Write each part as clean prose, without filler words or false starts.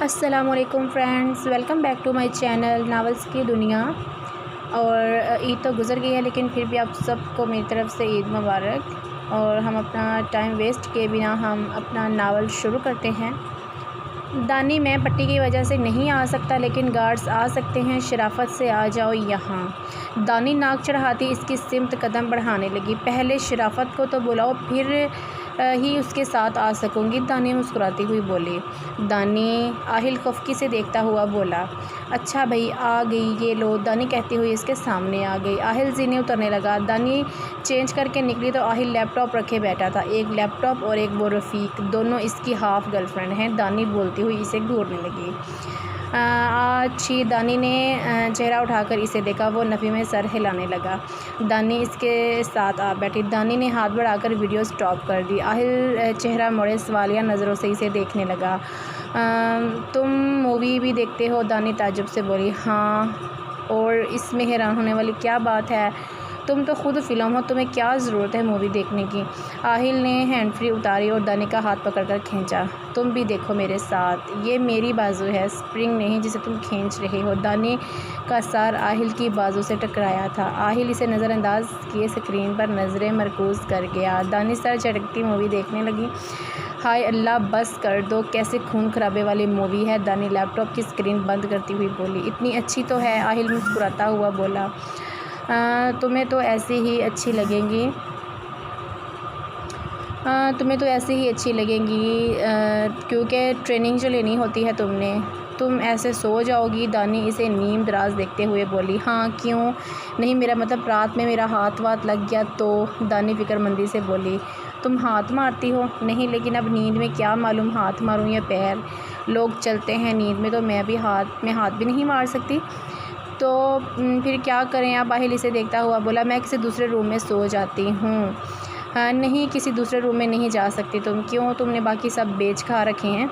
السلام علیکم friends, welcome back to my channel novels کی دنیا۔ اور عید تو گزر گئی ہے، لیکن پھر بھی آپ سب کو میری طرف سے عید مبارک۔ اور ہم اپنا ٹائم ویسٹ کیے بنا ہم اپنا ناول شروع کرتے ہیں۔ دانی میں پٹی کی وجہ سے نہیں آ سکتا، لیکن گارڈز آ سکتے ہیں، شرافت سے آ جاؤ یہاں۔ دانی ناک چڑھاتی اس کی سمت قدم بڑھانے لگی۔ پہلے شرافت کو تو بلاؤ، پھر ہی اس کے ساتھ آ سکوں گی، دانی مسکراتی ہوئی بولی۔ دانی آہل خفقی سے دیکھتا ہوا بولا، اچھا بھئی آ گئی، یہ لو۔ دانی کہتی ہوئی اس کے سامنے آ گئی۔ آہل زینے اترنے لگا۔ دانی چینج کر کے نکلی تو آہل لیپ ٹاپ رکھے بیٹھا تھا، ایک لیپ ٹاپ اور ایک وہ رفیق، دونوں اس کی ہاف گرل فرینڈ ہیں۔ دانی بولتی ہوئی اسے گھورنے لگی۔ اچھی دانی نے چہرہ اٹھا کر اسے دیکھا، وہ نفی میں سر ہلانے لگا۔ دانی اس کے ساتھ آ بیٹھی۔ دانی نے ہاتھ بڑھا کر ویڈیو سٹاپ کر دی۔ آہل چہرہ موڑے سوالیہ نظروں سے اسے دیکھنے لگا۔ تم مووی بھی دیکھتے ہو؟ دانی تعجب سے بولی۔ ہاں، اور اس میں حیران ہونے والی کیا بات ہے؟ تم تو خود فلم ہو، تمہیں کیا ضرورت ہے مووی دیکھنے کی؟ آہل نے ہینڈ فری اتاری اور دانی کا ہاتھ پکڑ کر کھینچا۔ تم بھی دیکھو میرے ساتھ، یہ میری بازو ہے، اسپرنگ نہیں جسے تم کھینچ رہے ہو۔ دانی کا سر آہل کی بازو سے ٹکرایا تھا۔ آہل اسے نظر انداز کیے اسکرین پر نظریں مرکوز کر گیا۔ دانی سر جھٹکتی مووی دیکھنے لگی۔ ہائے اللہ، بس کر دو، کیسے خون خرابے والی مووی ہے؟ دانی لیپ ٹاپ کی اسکرین بند کرتی ہوئی بولی۔ اتنی اچھی تو ہے، آہل مسکراتا ہوا بولا۔ تمہیں تو ایسے ہی اچھی لگیں گی، کیونکہ ٹریننگ جو لینی ہوتی ہے تم نے۔ تم ایسے سو جاؤ گی؟ دانی اسے نیم دراز دیکھتے ہوئے بولی۔ ہاں، کیوں نہیں؟ میرا مطلب رات میں میرا ہاتھ لگ گیا تو؟ دانی فکر مندی سے بولی۔ تم ہاتھ مارتی ہو؟ نہیں، لیکن اب نیند میں کیا معلوم ہاتھ ماروں یا پیر؟ لوگ چلتے ہیں نیند میں، تو میں ہاتھ بھی نہیں مار سکتی؟ تو پھر کیا کریں اب؟ آہل اسے دیکھتا ہوا بولا۔ میں کسی دوسرے روم میں سو جاتی ہوں۔ نہیں، کسی دوسرے روم میں نہیں جا سکتی تم۔ کیوں؟ تم نے باقی سب بیچ کھا رکھے ہیں،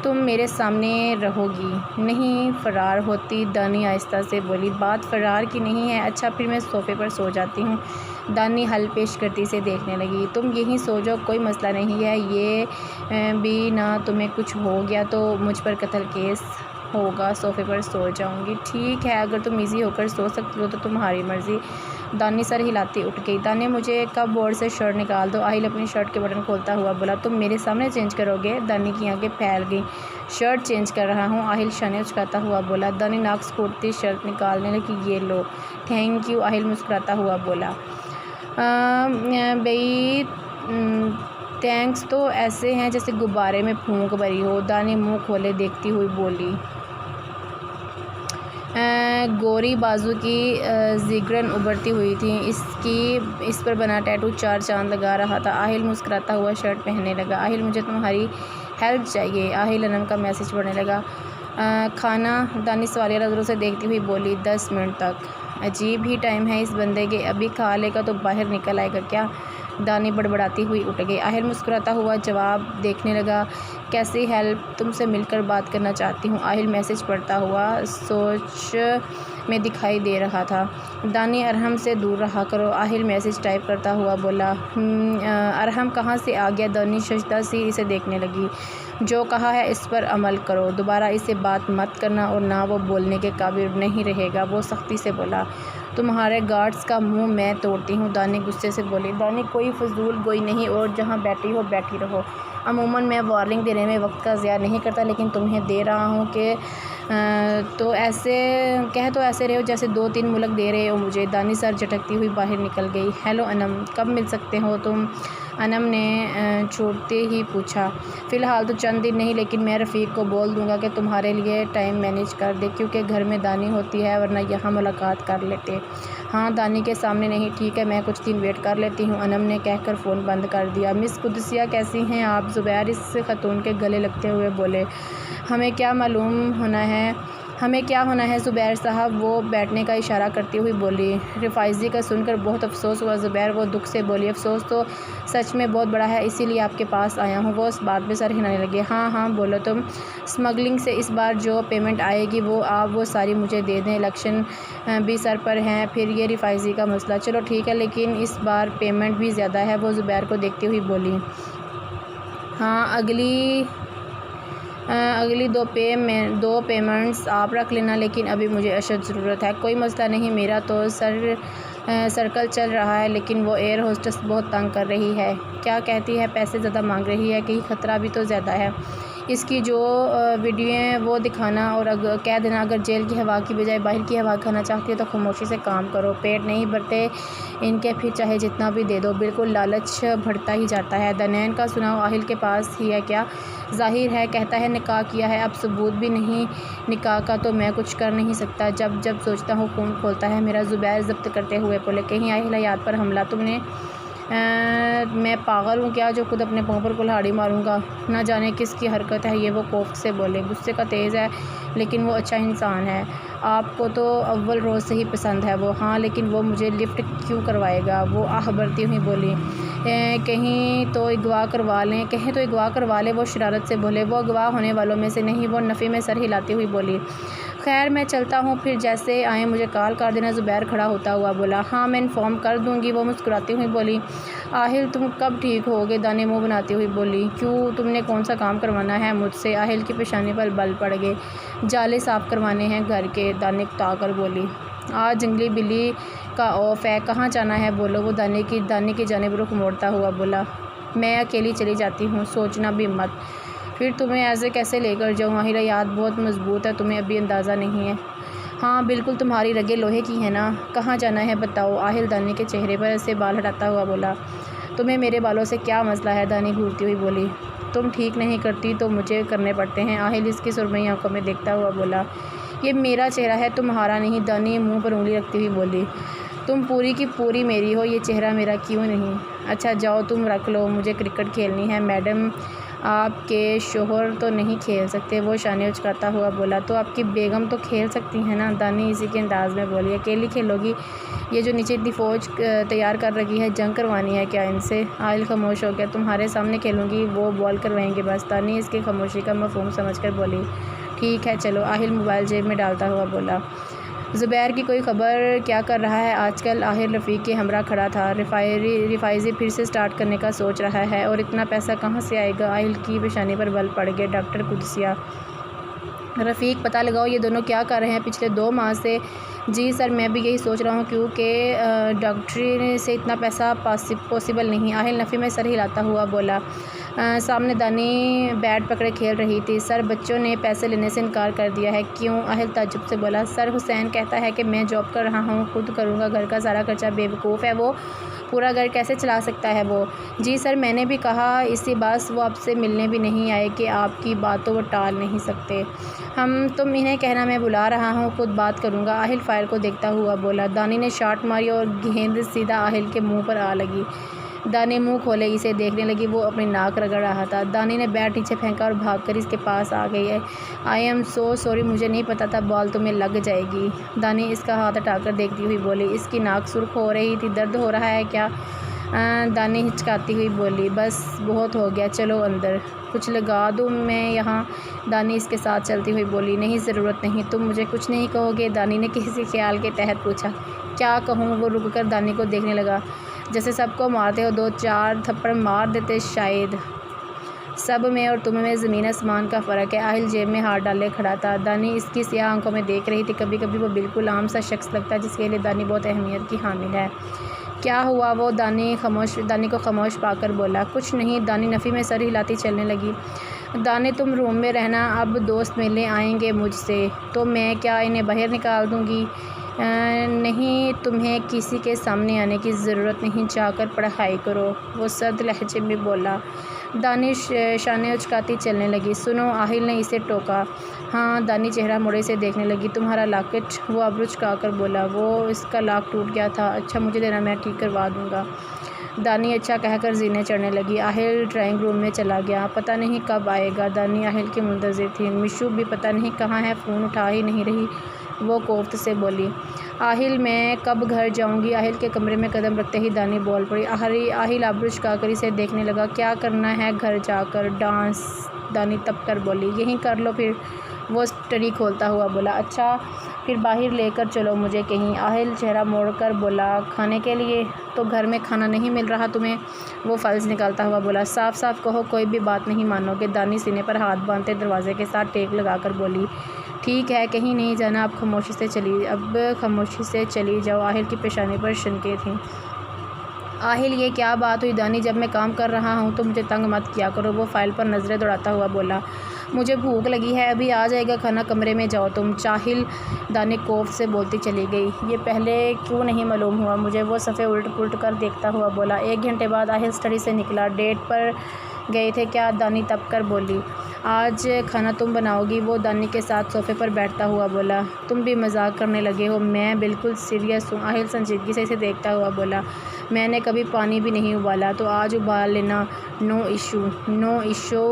تم میرے سامنے رہو گی؟ نہیں، فرار ہوتی، دانی آہستہ سے بولی۔ بات فرار کی نہیں ہے۔ اچھا، پھر میں صوفے پر سو جاتی ہوں۔ دانی حل پیش کرتی اسے دیکھنے لگی۔ تم یہیں سو جاؤ، کوئی مسئلہ نہیں ہے، یہ بھی نہ تمہیں کچھ ہو گیا تو مجھ پر قتل کیس ہوگا، صوفے پر سو جاؤں گی۔ ٹھیک ہے، اگر تم ایزی ہو کر سو سکتی ہو تو تمہاری مرضی۔ دانی سر ہلاتی اٹھ گئی۔ دانی مجھے کپ بورڈ سے شرٹ نکال دو، آہل اپنی شرٹ کے بٹن کھولتا ہوا بولا۔ تم میرے سامنے چینج کرو گے؟ دانی کی آنکھیں پھیل گئیں۔ شرٹ چینج کر رہا ہوں، آہل شانے اچکاتا ہوا بولا۔ دانی ناک سکوڑتی شرٹ نکالنے لگی۔ یہ لو۔ تھینک یو، آہل مسکراتا ہوا بولا۔ بھئی تھینکس تو ایسے ہیں جیسے غبارے میں پھونک بھری ہو۔ دانی منہ کھولے دیکھتی ہوئی بولی۔ گوری بازو کی زیگرن ابھرتی ہوئی تھی، اس پر بنا ٹیٹو چار چاند لگا رہا تھا۔ آہل مسکراتا ہوا شرٹ پہننے لگا۔ آہل مجھے تمہاری ہیلپ چاہیے۔ آہل انم کا میسج پڑھنے لگا۔ کھانا؟ دانی سوالیہ نظروں سے دیکھتی ہوئی بولی۔ 10 منٹ تک۔ عجیب ہی ٹائم ہے اس بندے کے، ابھی کھا لے گا تو باہر نکل آئے گا کیا؟ دانی بڑبڑاتی ہوئی اٹھ گئی۔ آہل مسکراتا ہوا جواب دیکھنے لگا۔ کیسی ہیلپ؟ تم سے مل کر بات کرنا چاہتی ہوں۔ آہل میسج پڑھتا ہوا سوچ میں دکھائی دے رہا تھا۔ دانی ارحم سے دور رہا کرو، آہل میسج ٹائپ کرتا ہوا بولا۔ ارحم کہاں سے آ گیا؟ دانی ششدر سی اسے دیکھنے لگی۔ جو کہا ہے اس پر عمل کرو، دوبارہ اسے بات مت کرنا، اور نہ وہ بولنے کے قابل نہیں رہے گا، وہ سختی سے بولا۔ تمہارے گارڈز کا منہ میں توڑتی ہوں، دانی غصے سے بولی۔ دانی کوئی فضول گوئی نہیں، اور جہاں بیٹھی ہو بیٹھی رہو۔ عموماً میں وارننگ دینے میں وقت کا ضیاع نہیں کرتا، لیکن تمہیں دے رہا ہوں کہ تو ایسے رہو جیسے 2-3 ملک دے رہے ہو مجھے۔ دانی سر جھٹکتی ہوئی باہر نکل گئی۔ ہیلو انم، کب مل سکتے ہو تم؟ انم نے چھوڑتے ہی پوچھا۔ فی الحال تو چند دن نہیں، لیکن میں رفیق کو بول دوں گا کہ تمہارے لیے ٹائم مینیج کر دے، کیونکہ گھر میں دانی ہوتی ہے، ورنہ یہاں ملاقات کر لیتے۔ ہاں، دانی کے سامنے نہیں، ٹھیک ہے، میں کچھ دن ویٹ کر لیتی ہوں، انم نے کہہ کر فون بند کر دیا۔ مس قدسیہ کیسی ہیں آپ؟ زبیر اس خاتون کے گلے لگتے ہوئے بولے۔ ہمیں کیا ہونا ہے زبیر صاحب، وہ بیٹھنے کا اشارہ کرتی ہوئی بولی۔ رفائزی کا سن کر بہت افسوس ہوا زبیر، وہ دکھ سے بولی۔ افسوس تو سچ میں بہت بڑا ہے، اسی لیے آپ کے پاس آیا ہوں۔ وہ اس بات پہ سر ہلانے لگے۔ ہاں بولو تم۔ اسمگلنگ سے اس بار جو پیمنٹ آئے گی وہ ساری مجھے دے دیں، الیکشن بھی سر پر ہیں، پھر یہ رفائزی کا مسئلہ۔ چلو ٹھیک ہے، لیکن اس بار پیمنٹ بھی زیادہ ہے، وہ زبیر کو دیکھتی ہوئی بولی۔ ہاں، اگلی دو پیمنٹس آپ رکھ لینا، لیکن ابھی مجھے اشد ضرورت ہے۔ کوئی مسئلہ نہیں، میرا تو سرکل چل رہا ہے، لیکن وہ ایئر ہوسٹس بہت تنگ کر رہی ہے۔ کیا کہتی ہے؟ پیسے زیادہ مانگ رہی ہے، کہیں خطرہ بھی تو زیادہ ہے۔ اس کی جو ویڈیو ہیں وہ دکھانا اور کہہ دینا اگر جیل کی ہوا کی بجائے باہر کی ہوا کھانا چاہتی ہے تو خاموشی سے کام کرو۔ پیٹ نہیں بھرتے ان کے، پھر چاہے جتنا بھی دے دو، بالکل لالچ بڑھتا ہی جاتا ہے۔ دنین کا سناؤ، آہل کے پاس ہی ہے کیا؟ ظاہر ہے، کہتا ہے نکاح کیا ہے، اب ثبوت بھی نہیں نکاح کا تو میں کچھ کر نہیں سکتا۔ جب سوچتا ہوں خون کھولتا ہے میرا۔ زبیر ضبط کرتے ہوئے بولے، کہیں آہل حیات پر حملہ تم نے؟ میں پاگل ہوں کیا جو خود اپنے پاؤں پر کلہاڑی ماروں گا؟ نہ جانے کس کی حرکت ہے یہ۔ وہ کوفت سے بولے، غصے کا تیز ہے لیکن وہ اچھا انسان ہے، آپ کو تو اول روز سے ہی پسند ہے وہ۔ ہاں لیکن وہ مجھے لفٹ کیوں کروائے گا؟ وہ آہ بھرتی ہوئی بولی، کہیں تو اغوا کروا لے۔ وہ شرارت سے بولے، وہ اغوا ہونے والوں میں سے نہیں۔ وہ نفی میں سر ہلاتی ہوئی بولی، خیر میں چلتا ہوں، پھر جیسے آئیں مجھے کال کر دینا۔ زبیر کھڑا ہوتا ہوا بولا، ہاں میں انفارم کر دوں گی۔ وہ مسکراتی ہوئی بولی، آہل تم کب ٹھیک ہوگے؟ دانے منہ بناتی ہوئی بولی، کیوں تم نے کون سا کام کروانا ہے مجھ سے؟ آہل کی پیشانی پر بل پڑ گئے، جالے صاف کروانے ہیں گھر کے۔ دانے اکتا کر بولی، آج جنگلی بلی کا آف ہے، کہاں جانا ہے بولو؟ وہ دانے کی جانب رخ موڑتا ہوا بولا، میں اکیلی چلی جاتی ہوں، سوچنا بھی مت۔ پھر تمہیں ایسے کیسے لے کر جاؤں؟ آہل حیات بہت مضبوط ہے، تمہیں ابھی اندازہ نہیں ہے۔ ہاں بالکل، تمہاری رگیں لوہے کی ہیں نا۔ کہاں جانا ہے بتاؤ؟ آہل دانے کے چہرے پر سے بال ہٹاتا ہوا بولا، تمہیں میرے بالوں سے کیا مسئلہ ہے؟ دانی گھورتی ہوئی بولی، تم ٹھیک نہیں کرتی تو مجھے کرنے پڑتے ہیں۔ آہل اس کی سرمئی آنکھوں میں دیکھتا ہوا بولا، یہ میرا چہرہ ہے تمہارا نہیں۔ دانی منہ پر انگلی رکھتی ہوئی بولی، تم پوری کی پوری میری ہو، یہ چہرہ میرا کیوں نہیں؟ اچھا جاؤ تم رکھ لو، مجھے کرکٹ کھیلنی ہے۔ میڈم آپ کے شوہر تو نہیں کھیل سکتے؟ وہ شانے اچکاتا ہوا بولا، تو آپ کی بیگم تو کھیل سکتی ہیں نا۔ دانی اسی کے انداز میں بولی، اکیلی کھیلو گی؟ یہ جو نیچے اتنی فوج تیار کر رکھی ہے، جنگ کروانی ہے کیا ان سے؟ آہل خاموش ہو گیا، تمہارے سامنے کھیلوں گی، وہ بال کروائیں گے بس۔ دانی اس کی خاموشی کا مفہوم سمجھ کر بولی، ٹھیک ہے چلو۔ آہل موبائل جیب میں ڈالتا ہوا بولا، زبیر کی کوئی خبر؟ کیا کر رہا ہے آج کل؟ آہل رفیق کے ہمراہ کھڑا تھا، ریفائزی پھر سے سٹارٹ کرنے کا سوچ رہا ہے، اور اتنا پیسہ کہاں سے آئے گا؟ آہل کی پیشانی پر بل پڑ گئے، ڈاکٹر قدسیہ رفیق پتہ لگاؤ یہ دونوں کیا کر رہے ہیں پچھلے 2 ماہ سے؟ جی سر میں بھی یہی سوچ رہا ہوں، کیونکہ ڈاکٹری سے اتنا پیسہ پاسبل نہیں۔ آہل نفی میں سر ہلاتا ہوا بولا۔ سامنے دانی بیٹ پکڑے کھیل رہی تھی، سر بچوں نے پیسے لینے سے انکار کر دیا ہے۔ کیوں؟ آہل تعجب سے بولا، سر حسین کہتا ہے کہ میں جاب کر رہا ہوں، خود کروں گا گھر کا سارا خرچہ۔ بیوقوف ہے وہ، پورا گھر کیسے چلا سکتا ہے وہ؟ جی سر میں نے بھی کہا اسی بات، وہ آپ سے ملنے بھی نہیں آئے کہ آپ کی بات تو وہ ٹال نہیں سکتے۔ تم انہیں کہنا میں بلا رہا ہوں، خود بات کروں گا۔ آہل فائل کو دیکھتا ہوا بولا۔ دانی نے شاٹ ماری اور گیند سیدھا آہل کے منہ پر آ لگی۔ دانی منہ کھولے اسے دیکھنے لگی، وہ اپنی ناک رگڑ رہا تھا۔ دانی نے بیٹ نیچے پھینکا اور بھاگ کر اس کے پاس آ گئی۔ آئی ایم سو سوری، مجھے نہیں پتا تھا بال تمہیں لگ جائے گی۔ دانی اس کا ہاتھ ہٹا کر دیکھتی ہوئی بولی، اس کی ناک سرخ ہو رہی تھی، درد ہو رہا ہے کیا؟ دانی ہچکاتی ہوئی بولی، بس بہت ہو گیا، چلو اندر، کچھ لگا دوں میں یہاں؟ دانی اس کے ساتھ چلتی ہوئی بولی، نہیں ضرورت نہیں، تم مجھے کچھ نہیں کہو گے؟ دانی نے کسی خیال کے تحت پوچھا، کیا کہوں؟ وہ رک کر دانی کو دیکھنے لگا، جیسے سب کو مارتے ہو، 2-4 تھپڑ مار دیتے شاید۔ سب میں اور تم میں زمین آسمان کا فرق ہے۔ آہل جیب میں ہاتھ ڈالے کھڑا تھا، دانی اس کی سیاہ آنکھوں میں دیکھ رہی تھی۔ کبھی کبھی وہ بالکل عام سا شخص لگتا ہے جس کے لیے دانی بہت اہمیت کی حامل ہے۔ کیا ہوا؟ وہ دانی کو خاموش پا کر بولا، کچھ نہیں۔ دانی نفی میں سر ہلاتی چلنے لگی۔ دانی تم روم میں رہنا، اب دوست ملنے آئیں گے مجھ سے، تو میں کیا انہیں باہر نکال دوں گی؟ نہیں، تمہیں کسی کے سامنے آنے کی ضرورت نہیں، جا کر پڑھائی کرو، وہ سرد لہجے میں بولا۔ دانی شانے اچکاتی چلنے لگی۔ سنو، آہل نے اسے ٹوکا۔ ہاں؟ دانی چہرہ موڑے سے دیکھنے لگی۔ تمہارا لاکٹ؟ وہ ابرو چکا کر بولا، وہ اس کا لاک ٹوٹ گیا تھا۔ اچھا مجھے دینا، میں ٹھیک کروا دوں گا۔ دانی اچھا کہہ کر زینے چڑھنے لگی۔ آہل ڈرائنگ روم میں چلا گیا، پتہ نہیں کب آئے گا۔ دانی آہل کی منتظر تھی۔ مشو بھی پتہ نہیں کہاں ہے، فون اٹھا ہی نہیں رہی، وہ کوفت سے بولی۔ آہل میں کب گھر جاؤں گی؟ آہل کے کمرے میں قدم رکھتے ہی دانی بول پڑی۔ آہل ابرو چکا کر اسے دیکھنے لگا، کیا کرنا ہے گھر جا کر؟ ڈانس۔ دانی تپ کر بولی، یہیں کر لو پھر۔ وہ اسٹڈی کھولتا ہوا بولا، اچھا پھر باہر لے کر چلو مجھے کہیں۔ آہل چہرہ موڑ کر بولا کھانے کے لیے؟ تو گھر میں کھانا نہیں مل رہا تمہیں؟ وہ فائلز نکالتا ہوا بولا۔ صاف صاف کہو، کوئی بھی بات نہیں مانو گے؟ دانی سینے پر ہاتھ باندھتے دروازے کے ساتھ ٹیک لگا کر بولی۔ ٹھیک ہے، کہیں نہیں جانا، اب خاموشی سے چلی جاؤ۔ آہل کی پیشانی پر شنکیں تھیں۔ آہل یہ کیا بات ہوئی دانی، جب میں کام کر رہا ہوں تو مجھے تنگ مت کیا کرو۔ وہ فائل پر نظریں دوڑاتا ہوا بولا۔ مجھے بھوک لگی ہے، ابھی آ جائے گا کھانا، کمرے میں جاؤ تم۔ چاہل دانی کوف سے بولتی چلی گئی۔ یہ پہلے کیوں نہیں معلوم ہوا مجھے؟ وہ صفحے الٹ پلٹ کر دیکھتا ہوا بولا۔ 1 گھنٹے بعد آہل اسٹڈی سے نکلا۔ ڈیٹ پر گئے تھے کیا؟ دانی تپ کر بولی۔ آج کھانا تم بناؤ گی؟ وہ دانی کے ساتھ صوفے پر بیٹھتا ہوا بولا۔ تم بھی مذاق کرنے لگے ہو، میں بالکل سیریس ہوں۔ آہل سنجیدگی سے اسے دیکھتا ہوا بولا۔ میں نے کبھی پانی بھی نہیں ابالا، تو آج ابال لینا، نو ایشو،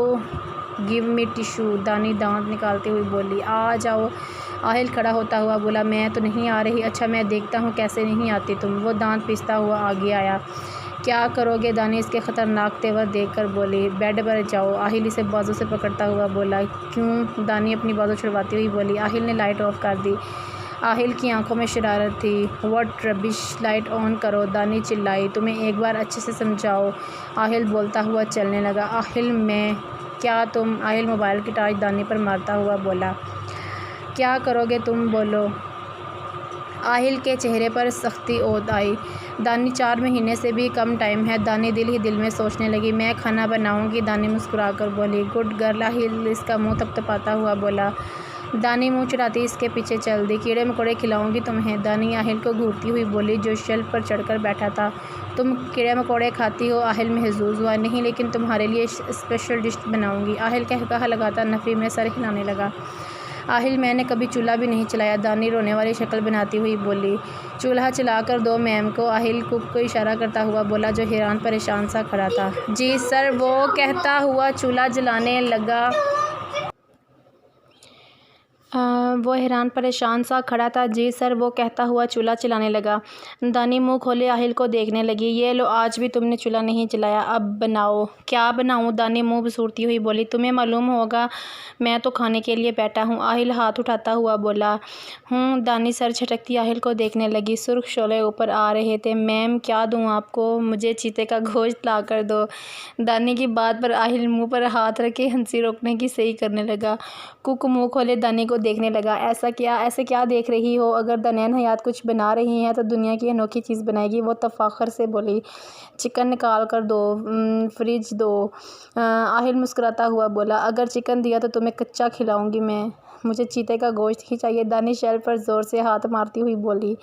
گیو می ٹیشو۔ دانی دانت نکالتی ہوئی بولی۔ آ جاؤ۔ آہل کھڑا ہوتا ہوا بولا۔ میں تو نہیں آ رہی۔ اچھا میں دیکھتا ہوں کیسے نہیں آتی تم۔ وہ دانت پیستا ہوا آگے آیا۔ کیا کرو گے؟ دانی اس کے خطرناک تیور دیکھ کر بولی۔ بیڈ پر جاؤ۔ آہل اسے بازو سے پکڑتا ہوا بولا۔ کیوں؟ دانی اپنی بازو چھڑواتی ہوئی بولی۔ آہل نے لائٹ آف کر دی۔ آہل کی آنکھوں میں شرارت تھی۔ واٹ ربش، لائٹ آن کرو، دانی چلائی۔ تمہیں ایک بار اچھے سے سمجھاؤ۔ آہل بولتا ہوا چلنے لگا۔ آہل میں کیا تم؟ آہل موبائل کی ٹارچ دانی پر مارتا ہوا بولا۔ کیا کرو گے تم؟ بولو۔ آہل کے چہرے پر سختی عود آئی۔ دانی 4 مہینے سے بھی کم ٹائم ہے۔ دانی دل ہی دل میں سوچنے لگی۔ میں کھانا بناؤں گی، دانی مسکرا کر بولی۔ گڈ گرل، آہل اس کا منہ تھپتھپاتا ہوا بولا۔ دانی منہ چڑھاتی اس کے پیچھے چل دی۔ کیڑے مکوڑے کھلاؤں گی تمہیں، دانی آہل کو گھورتی ہوئی بولی جو شیلف پر چڑھ کر بیٹھا تھا۔ تم کیڑے مکوڑے کھاتی ہو؟ آہل محظوظ ہوا۔ نہیں، لیکن تمہارے لیے اسپیشل ڈش بناؤں گی۔ آہل کہا لگاتا نفی میں سر ہلانے لگا۔ آہل میں نے کبھی چولہا بھی نہیں چلایا، دانی رونے والی شکل بناتی ہوئی بولی۔ چولہا چلا کر دو میم کو، آہل کوک کو اشارہ کرتا ہوا بولا جو حیران پریشان سا کھڑا تھا۔ جی سر، وہ کہتا ہوا چولہا جلانے لگا۔ جی سر، وہ کہتا ہوا چولہا چلانے لگا۔ دانی منہ کھولے آہل کو دیکھنے لگی۔ یہ لو، آج بھی تم نے چولہا نہیں چلایا، اب بناؤ۔ کیا بناؤں؟ دانی منہ بسورتی ہوئی بولی۔ تمہیں معلوم ہوگا، میں تو کھانے کے لیے بیٹھا ہوں۔ آہل ہاتھ اٹھاتا ہوا بولا۔ دانی سر جھٹکتی آہل کو دیکھنے لگی۔ سرخ شعلے اوپر آ رہے تھے۔ میم کیا دوں آپ کو؟ مجھے چیتے کا گوشت لا کر دو۔ دانی کی بات پر آہل منہ پر ہاتھ رکھے ہنسی روکنے کی صحیح کرنے لگا۔ کوک منہ کھولے دانی کو دیکھنے لگا۔ ایسے کیا دیکھ رہی ہو؟ اگر دنین حیات کچھ بنا رہی ہیں تو دنیا کی انوکھی چیز بنائے گی، وہ تفاخر سے بولی۔ چکن نکال کر دو، فریج دو۔ آہل مسکراتا ہوا بولا۔ اگر چکن دیا تو تمہیں کچا کھلاؤں گی میں، مجھے چیتے کا گوشت ہی چاہیے۔ دانی شیلف پر زور سے ہاتھ مارتی ہوئی بولی۔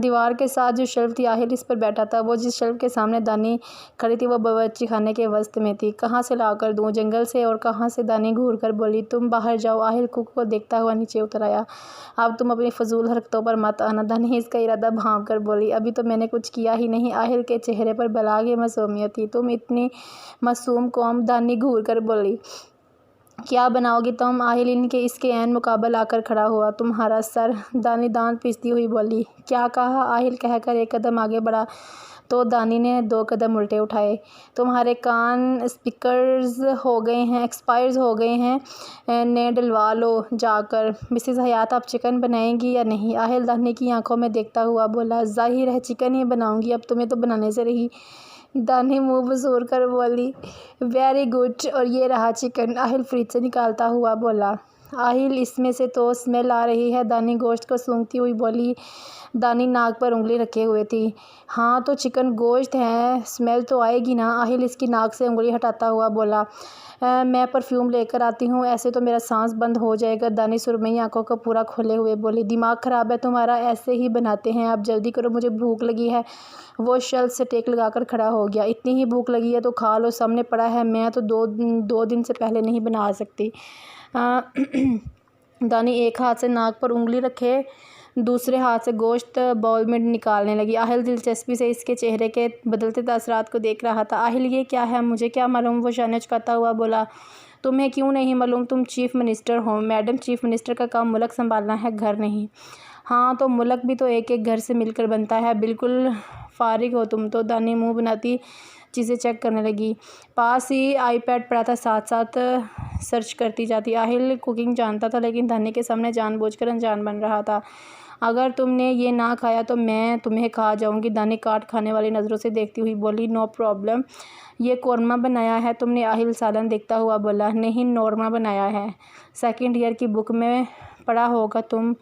دیوار کے ساتھ جو شیلف تھی، آہل اس پر بیٹھا تھا۔ وہ جس شیلف کے سامنے دانی کھڑی تھی وہ باورچی خانے کے وسط میں تھی۔ کہاں سے لا کر دوں؟ جنگل سے؟ اور کہاں سے؟ دانی گھور کر بولی۔ تم باہر جاؤ۔ آہل کوک کو دیکھتا ہوا نیچے اتر آیا۔ اب تم اپنی فضول حرکتوں پر مت آنا، دانی اس کا ارادہ بھانپ کر بولی۔ ابھی تو میں نے کچھ کیا ہی نہیں۔ آہل کے چہرے پر بلاغ معصومیت تھی۔ تم اتنی معصوم قوم، دانی گھور کر بولی۔ کیا بناؤ گی تم؟ آہل اس کے عین مقابل آ کر کھڑا ہوا۔ تمہارا سر، دانی دانت پیستی ہوئی بولی۔ کیا کہا؟ آہل کہہ کر 1 قدم آگے بڑھا تو دانی نے 2 قدم الٹے اٹھائے۔ تمہارے کان ایکسپائرز ہو گئے ہیں، نے ڈلوا لو جا کر۔ مسز حیات، آپ چکن بنائیں گی یا نہیں؟ آہل دانی کی آنکھوں میں دیکھتا ہوا بولا۔ ظاہر ہے چکن ہی بناؤں گی، اب تمہیں تو بنانے سے رہی۔ دانی منہ بسور کر بولی۔ ویری گڈ، اور یہ رہا چکن، آہل فریج سے نکالتا ہوا بولا۔ آہل اس میں سے تو اسمیل آ رہی ہے، دانی گوشت کو سونگھتی ہوئی بولی۔ دانی ناک پر انگلی رکھے ہوئے تھی۔ ہاں تو چکن گوشت ہے، اسمیل تو آئے گی نا؟ آہل اس کی ناک سے انگلی ہٹاتا ہوا بولا۔ میں پرفیوم لے کر آتی ہوں، ایسے تو میرا سانس بند ہو جائے گا۔ دانی سرمئی آنکھوں کو پورا کھولے ہوئے بولی۔ دماغ خراب ہے تمہارا؟ ایسے ہی بناتے ہیں، آپ جلدی کرو، مجھے بھوک لگی ہے۔ وہ شیلف سے ٹیک لگا کر کھڑا ہو گیا۔ اتنی ہی بھوک لگی ہے تو کھا لو، سامنے پڑا ہے۔ میں تو 2 دن سے پہلے نہیں بنا سکتی۔ دانی ایک ہاتھ سے ناک پر انگلی رکھے دوسرے ہاتھ سے گوشت باؤل میں نکالنے لگی۔ آہل دلچسپی سے اس کے چہرے کے بدلتے تاثرات کو دیکھ رہا تھا۔ آہل یہ کیا ہے؟ مجھے کیا معلوم؟ وہ شانے چکاتا ہوا بولا۔ تمہیں کیوں نہیں معلوم؟ تم چیف منسٹر ہو۔ میڈم، چیف منسٹر کا کام ملک سنبھالنا ہے، گھر نہیں۔ ہاں تو ملک بھی تو ایک گھر سے مل کر بنتا ہے۔ بالکل فارغ ہو تم تو، دانی منہ بناتی چیزیں چیک کرنے لگی۔ پاس ہی آئی پیڈ پڑا تھا، ساتھ ساتھ سرچ کرتی جاتی۔ آہل کوکنگ جانتا تھا لیکن دانی کے سامنے جان بوجھ کر انجان بن رہا تھا۔ اگر تم نے یہ نہ کھایا تو میں تمہیں کھا جاؤں گی، دانی کاٹ کھانے والی نظروں سے دیکھتی ہوئی بولی۔ نو پرابلم، یہ قورمہ بنایا ہے تم نے؟ آہل سالن دیکھتا ہوا بولا۔ نہیں، نورما بنایا ہے، سیکنڈ ایئر کی بک میں پڑھا ہوگا تم۔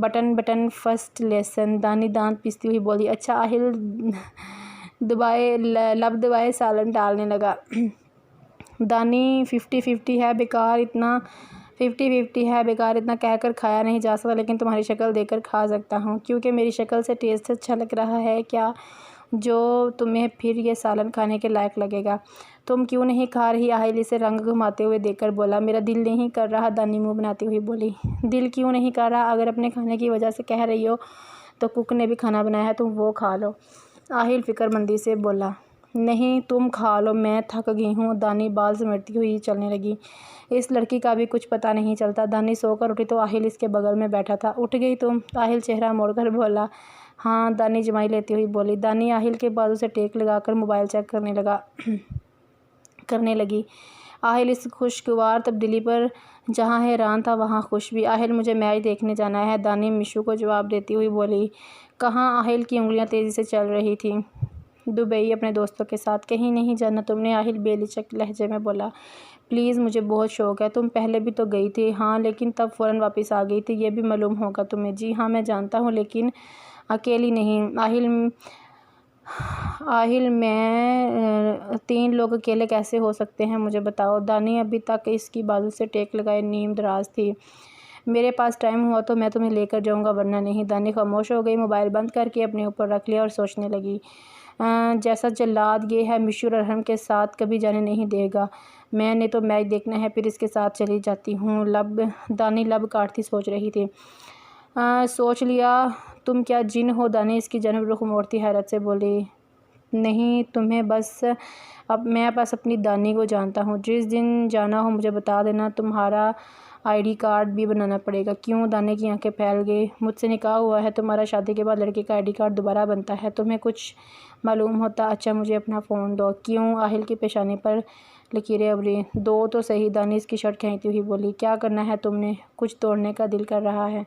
بٹن فرسٹ لیسن، دانی دانت پیستی ہوئی بولی۔ اچھا، آہل لب دبائے سالن ڈالنے لگا۔ دانی 50-50 ہے، بیکار اتنا کہہ کر کھایا نہیں جا سکتا، لیکن تمہاری شکل دیکھ کر کھا سکتا ہوں، کیونکہ میری شکل سے ٹیسٹ اچھا لگ رہا ہے کیا، جو تمہیں پھر یہ سالن کھانے کے لائق لگے گا۔ تم کیوں نہیں کھا رہی؟ آہل اسے رنگ گھماتے ہوئے دیکھ کر بولا۔ میرا دل نہیں کر رہا، دانی منہ بناتی ہوئی بولی۔ دل کیوں نہیں کر رہا؟ اگر اپنے کھانے کی وجہ سے کہہ رہی ہو تو کک نے بھی کھانا بنایا ہے، تم وہ کھا لو۔ آہل فکر مندی سے بولا۔ نہیں، تم کھا لو، میں تھک گئی ہوں۔ دانی بال سمیٹتی ہوئی چلنے لگی۔ اس لڑکی کا بھی کچھ پتہ نہیں چلتا۔ دانی سو کر اٹھی تو آہل اس کے بغل میں بیٹھا تھا۔ اٹھ گئی تم؟ آہل چہرہ موڑ کر بولا۔ ہاں، دانی جمائی لیتی ہوئی بولی۔ دانی آہل کے بازو سے ٹیک لگا کر موبائل چیک کرنے لگی۔ آہل اس خوشگوار تبدیلی پر جہاں حیران تھا وہاں خوش بھی۔ آہل، مجھے میچ دیکھنے جانا ہے، دانی مشو کو جواب دیتی ہوئی بولی۔ کہاں؟ آہل کی انگلیاں تیزی سے چل رہی تھیں۔ دبئی، اپنے دوستوں کے ساتھ۔ کہیں نہیں جانا تم نے؟ آہل بے لچک لہجے میں بولا۔ پلیز، مجھے بہت شوق ہے۔ تم پہلے بھی تو گئی تھی۔ ہاں، لیکن تب فوراً واپس آ گئی تھی، یہ بھی معلوم ہوگا تمہیں۔ جی ہاں، میں جانتا ہوں، لیکن اکیلی نہیں۔ آہل، میں 3 لوگ اکیلے کیسے ہو سکتے ہیں، مجھے بتاؤ۔ دانی ابھی تک اس کی بازو سے ٹیک لگائے نیم دراز تھی۔ میرے پاس ٹائم ہوا تو میں تمہیں لے کر جاؤں گا، ورنہ نہیں۔ دانی خاموش ہو گئی، موبائل بند کر کے اپنے اوپر رکھ لیا اور سوچنے لگی۔ جیسا جلاد یہ ہے، مشو ارحم کے ساتھ کبھی جانے نہیں دے گا۔ میں نے تو میچ دیکھنا ہے، پھر اس کے ساتھ چلی جاتی ہوں۔ دانی لب کاٹتی سوچ رہی تھی۔ سوچ لیا؟ تم کیا جن ہو؟ دانی اس کی جانب رخ موڑتی حیرت سے بولی۔ نہیں، میں بس اپنی دانی کو جانتا ہوں۔ جس دن جانا ہو مجھے بتا دینا، تمہارا ID کارڈ بھی بنانا پڑے گا۔ کیوں؟ دانی کی آنکھیں پھیل گئی۔ مجھ سے نکاح ہوا ہے تمہارا، شادی کے بعد لڑکی کا ID کارڈ دوبارہ بنتا ہے، تمہیں کچھ معلوم ہوتا؟ اچھا، مجھے اپنا فون دو۔ کیوں؟ آہل کی پیشانی پر لکیریں ابھری۔ دو تو صحیح، دانی اس کی شرٹ کھینچتی ہوئی بولی۔ کیا کرنا ہے تم نے؟ کچھ توڑنے کا دل کر رہا ہے۔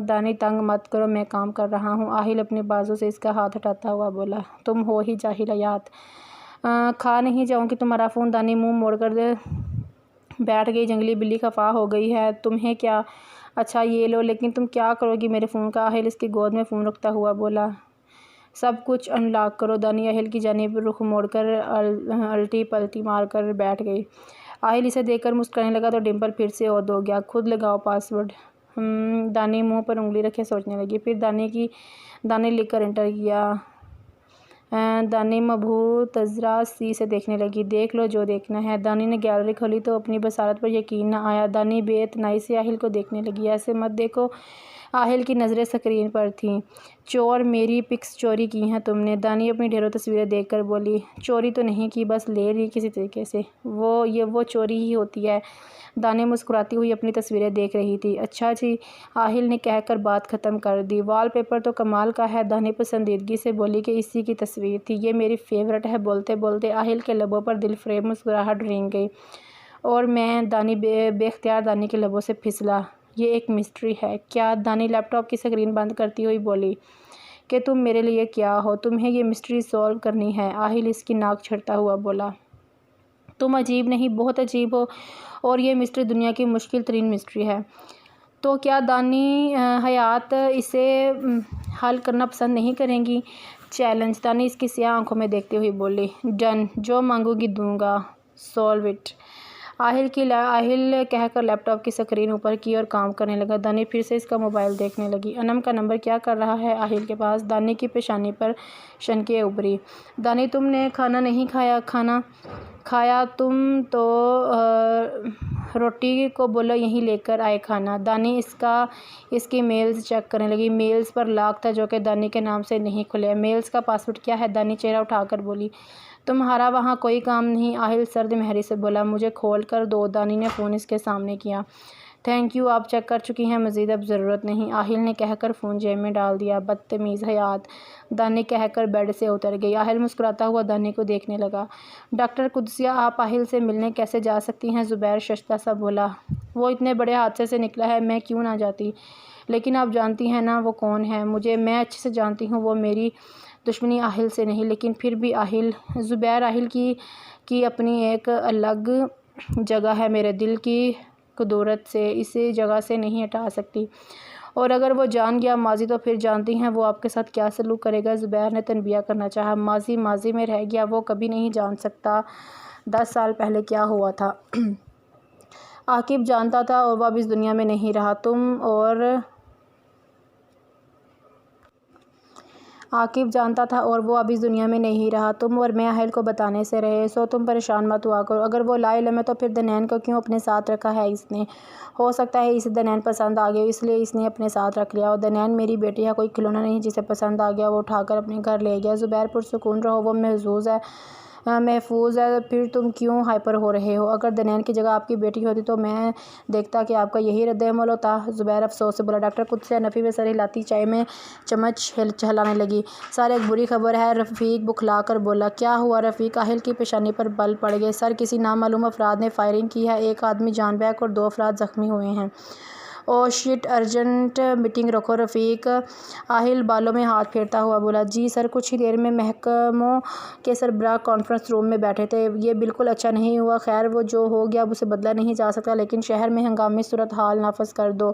دانی تنگ مت کرو، میں کام کر رہا ہوں۔ آہل اپنے بازو سے اس کا ہاتھ ہٹاتا ہوا بولا۔ تم ہو ہی جاہل حیات، کھا نہیں جاؤں کہ تمہارا فون۔ دانی منہ موڑ کر بیٹھ گئی۔ جنگلی بلی خفا ہو گئی ہے، تمہیں کیا؟ اچھا، یہ لو، لیکن تم کیا کرو گی میرے فون کا؟ آہل اس کی گود میں فون رکھتا ہوا بولا۔ سب کچھ ان لاک کرو۔ دانی آہل کی جانب رخ موڑ کر الٹی پلٹی مار کر بیٹھ گئی۔ آہل اسے دیکھ کر مسکرانے لگا تو ڈمپل پھر سے عود ہو گیا۔ خود لگاؤ پاسورڈ۔ دانی منہ پر انگلی رکھے سوچنے لگی، پھر دانی لکھ کر انٹر کیا۔ دانی مبہوتزرہ سی سے دیکھنے لگی۔ دیکھ لو جو دیکھنا ہے۔ دانی نے گیلری کھولی تو اپنی بصارت پر یقین نہ آیا۔ دانی بے اعتنائی سے آہل کو دیکھنے لگی۔ ایسے مت دیکھو۔ آہل کی نظریں اسکرین پر تھیں۔ چور، میری پکس چوری کی ہیں تم نے؟ دانی اپنی ڈھیروں تصویریں دیکھ کر بولی۔ چوری تو نہیں کی، بس لے لی کسی طریقے سے۔ وہ چوری ہی ہوتی ہے۔ دانی مسکراتی ہوئی اپنی تصویریں دیکھ رہی تھی۔ اچھا جی، آہل نے کہہ کر بات ختم کر دی۔ وال پیپر تو کمال کا ہے، دانی پسندیدگی سے بولی کہ اسی کی تصویر تھی، یہ میری فیورٹ ہے۔ بولتے بولتے آہل کے لبوں پر دل فریب مسکراہٹ رینگ گئی۔ اور میں؟ دانی بے اختیار دانی کے لبوں سے پھسلا۔ یہ ایک مسٹری ہے۔ کیا؟ دانی لیپ ٹاپ کی اسکرین بند کرتی ہوئی بولی۔ کہ تم میرے لیے کیا ہو؟ تمہیں یہ مسٹری سولو کرنی ہے؟ آہل اس کی ناک چھیڑتا ہوا بولا۔ تم عجیب نہیں، بہت عجیب ہو، اور یہ مسٹری دنیا کی مشکل ترین مسٹری ہے۔ تو کیا دانی حیات اسے حل کرنا پسند نہیں کریں گی؟ چیلنج، دانی اس کی سیاہ آنکھوں میں دیکھتے ہوئے بولی۔ ڈن، جو مانگو گی دوں گا، سولو اٹ۔ آہل کہہ کر لیپ ٹاپ کی اسکرین اوپر کی اور کام کرنے لگا۔ دانی پھر سے اس کا موبائل دیکھنے لگی۔ انم کا نمبر کیا کر رہا ہے آہل کے پاس؟ دانی کی پیشانی پر شنکیں ابھری۔ دانی، تم نے کھانا نہیں کھایا؟ کھانا کھایا، تم تو روٹی کو بولو یہیں لے کر آئے کھانا۔ دانی اس کی میلز چیک کرنے لگی۔ میلز پر لاک تھا جو کہ دانی کے نام سے نہیں کھلے۔ میلز کا پاسورڈ کیا ہے؟ دانی چہرہ اٹھا کر بولی۔ تمہارا وہاں کوئی کام نہیں؟ آہل سرد مہری سے بولا۔ مجھے کھول کر دو۔ دانی نے فون اس کے سامنے کیا۔ تھینک یو، آپ چیک کر چکی ہیں، مزید اب ضرورت نہیں، آہل نے کہہ کر فون جیب میں ڈال دیا۔ بدتمیز حیات، دانی کہہ کر بیڈ سے اتر گئی۔ آہل مسکراتا ہوا دانی کو دیکھنے لگا۔ ڈاکٹر قدسیہ، آپ آہل سے ملنے کیسے جا سکتی ہیں؟ زبیر ششدر سا بولا۔ وہ اتنے بڑے حادثے سے نکلا ہے، میں کیوں نہ جاتی؟ لیکن آپ جانتی ہیں نا وہ کون ہے؟ میں اچھے سے جانتی ہوں، وہ میری دشمنی آہل سے نہیں، لیکن پھر بھی آہل زبیر، آہل کی اپنی ایک الگ جگہ ہے میرے دل کی قدرت سے، اسی جگہ سے نہیں ہٹا سکتی، اور اگر وہ جان گیا ماضی تو پھر جانتی ہیں وہ آپ کے ساتھ کیا سلوک کرے گا۔ زبیر نے تنبیہ کرنا چاہا۔ ماضی ماضی میں رہ گیا، وہ کبھی نہیں جان سکتا 10 سال پہلے کیا ہوا تھا۔ عاقب جانتا تھا اور وہ اب اس دنیا میں نہیں رہا۔ تم اور میں آہل کو بتانے سے رہے، سو تم پریشان مت ہوا کرو۔ اگر وہ لا علم ہے تو پھر دنین کو کیوں اپنے ساتھ رکھا ہے اس نے؟ ہو سکتا ہے اسے دنین پسند آ گئی ہو، اس لیے اس نے اپنے ساتھ رکھ لیا، اور دنین میری بیٹی ہے، کوئی کھلونا نہیں جسے پسند آ گیا وہ اٹھا کر اپنے گھر لے گیا۔ زبیر، پرسکون رہو، وہ محفوظ ہے، پھر تم کیوں ہائپر ہو رہے ہو؟ اگر دنین کی جگہ آپ کی بیٹی ہوتی تو میں دیکھتا کہ آپ کا یہی رد عمل ہوتا۔ زبیر افسوس سے بولا۔ ڈاکٹر قدسیہ نفی میں سر ہلاتی چائے میں چمچ ہلانے لگی۔ سر، ایک بری خبر ہے، رفیق بکھلا کر بولا۔ کیا ہوا رفیق؟ آہل کی پیشانی پر بل پڑ گئے۔ سر، کسی نامعلوم افراد نے فائرنگ کی ہے، ایک آدمی جان بحق اور 2 افراد زخمی ہوئے ہیں۔ اوہ شٹ، ارجنٹ میٹنگ رکھو رفیق، آہل بالوں میں ہاتھ پھیرتا ہوا بولا۔ جی سر، کچھ ہی دیر میں محکموں کے سربراہ کانفرنس روم میں بیٹھے تھے، یہ بالکل اچھا نہیں ہوا، خیر وہ جو ہو گیا اب اسے بدلا نہیں جا سکتا، لیکن شہر میں ہنگامی صورتحال نافذ کر دو،